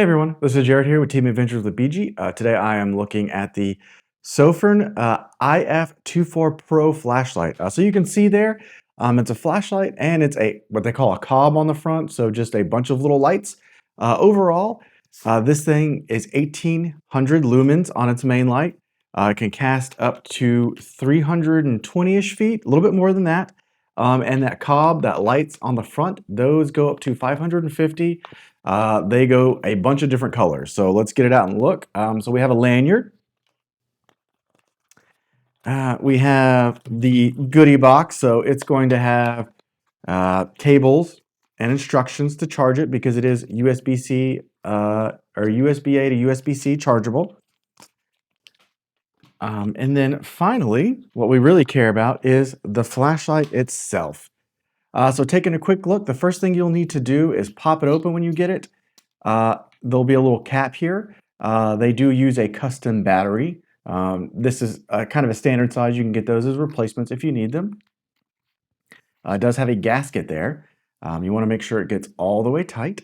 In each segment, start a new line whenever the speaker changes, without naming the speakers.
Hey everyone, this is Jared here with Team Adventures with BG. Today I am looking at the Sofirn IF24 Pro flashlight. So you can see there, it's a flashlight and it's a what they call a cob on the front, so just a bunch of little lights. Overall, this thing is 1800 lumens on its main light. It can cast up to 320-ish feet, a little bit more than that. And that cob, that lights on the front, those go up to 550. They go a bunch of different colors. So let's get it out and look. So we have a lanyard. We have the goodie box. So it's going to have cables and instructions to charge it because it is USB-C or USB-A to USB-C chargeable. And then finally, what we really care about is the flashlight itself. So taking a quick look, the first thing you'll need to do is pop it open when you get it. There'll be a little cap here. They do use a custom battery. This is kind of a standard size. You can get those as replacements if you need them. It does have a gasket there. You want to make sure it gets all the way tight.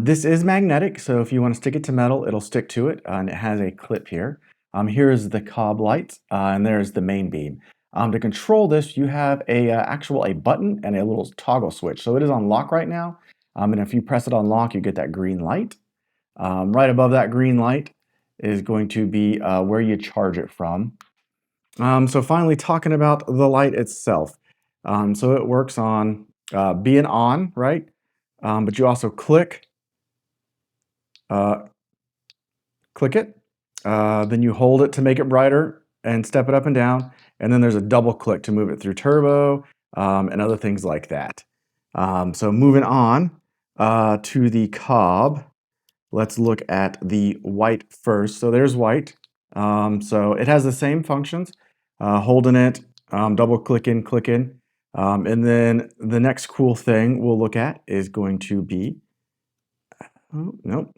This is magnetic, so if you want to stick it to metal, it'll stick to it, and it has a clip here. Here is the cob light, and there's the main beam. To control this, you have a button and a little toggle switch. So it is on lock right now, and if you press it on lock, you get that green light. Right above that green light is going to be where you charge it from. So finally, talking about the light itself. So it works on being on, right? But you also click it. Then you hold it to make it brighter and step it up and down. And then there's a double click to move it through turbo and other things like that. So moving on to the cob, let's look at the white first. So there's white. So it has the same functions, holding it, double clicking, clicking. And then the next cool thing we'll look at is going to be, oh, nope.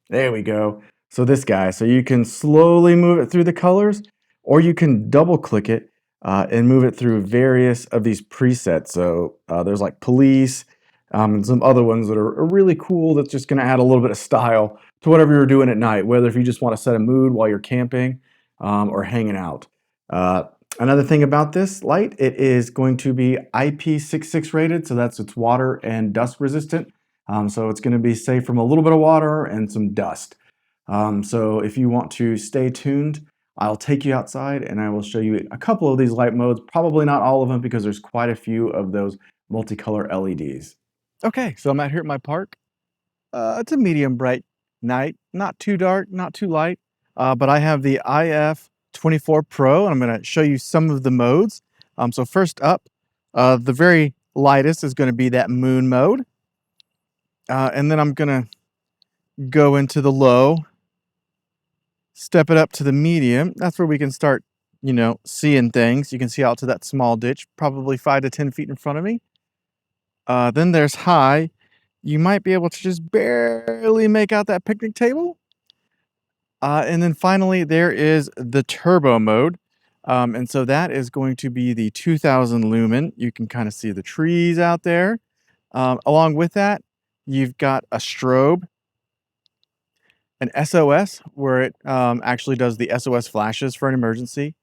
There we go. So this guy, so you can slowly move it through the colors, or you can double click it and move it through various of these presets. So there's like police and some other ones that are really cool. That's just going to add a little bit of style to whatever you're doing at night, whether if you just want to set a mood while you're camping or hanging out. Another thing about this light, it is going to be IP66 rated, so it's water and dust resistant. So it's going to be safe from a little bit of water and some dust. So if you want to stay tuned, I'll take you outside and I will show you a couple of these light modes, probably not all of them because there's quite a few of those multicolor LEDs. Okay, so I'm out here at my park. It's a medium bright night, not too dark, not too light, but I have the IF24 Pro and I'm going to show you some of the modes. So first up, the very lightest is going to be that moon mode. And then I'm going to go into the low, step it up to the medium. That's where we can start, seeing things. You can see out to that small ditch, probably 5 to 10 feet in front of me. Then there's high. You might be able to just barely make out that picnic table. And then finally, there is the turbo mode. And so that is going to be the 2000 lumen. You can kind of see the trees out there. Along with that, you've got a strobe, an SOS, where it actually does the SOS flashes for an emergency.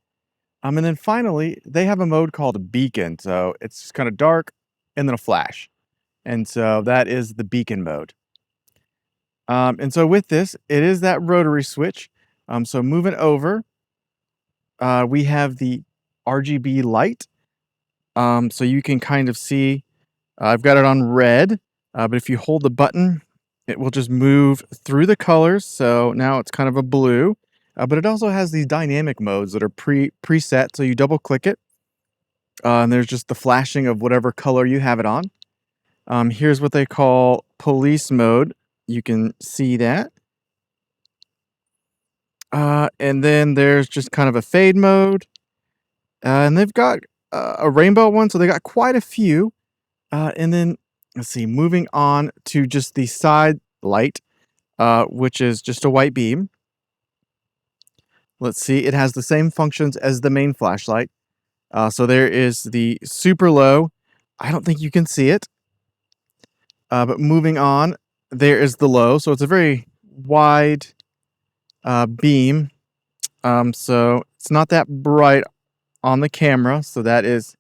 And then finally, they have a mode called a beacon. So it's just kind of dark and then a flash. And so that is the beacon mode. And so with this, it is that rotary switch. So moving over, we have the RGB light. So you can kind of see, I've got it on red, but if you hold the button, it will just move through the colors. So now it's kind of a blue, but it also has these dynamic modes that are preset. So you double click it, and there's just the flashing of whatever color you have it on. Here's what they call police mode. You can see that. And then there's just kind of a fade mode. And they've got a rainbow one, so they got quite a few. And then, let's see, moving on to just the side light, which is just a white beam. Let's see, it has the same functions as the main flashlight. So there is the super low. I don't think you can see it. But moving on, there is the low. So it's a very wide beam. So it's not that bright on the camera. So that is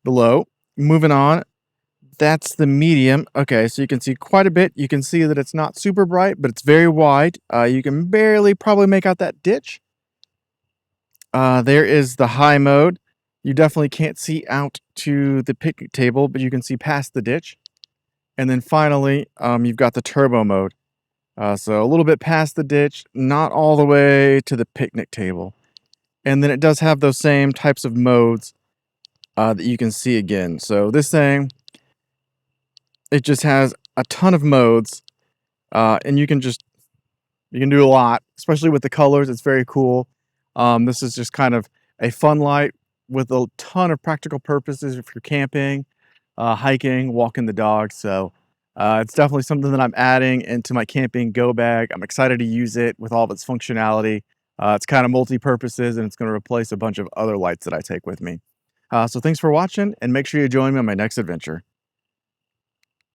the low. Moving on, that's the medium. Okay, so you can see quite a bit. You can see that it's not super bright, but it's very wide. You can barely probably make out that ditch. There is the high mode. You definitely can't see out to the picnic table, but you can see past the ditch. And then finally, you've got the turbo mode. So a little bit past the ditch, not all the way to the picnic table. And then it does have those same types of modes that you can see again. So this thing, it just has a ton of modes, and you can do a lot, especially with the colors. It's very cool. This is just kind of a fun light with a ton of practical purposes if you're camping, hiking, walking the dog. So it's definitely something that I'm adding into my camping go bag. I'm excited to use it with all of its functionality. It's kind of multi-purposes, and it's going to replace a bunch of other lights that I take with me. So thanks for watching, and make sure you join me on my next adventure.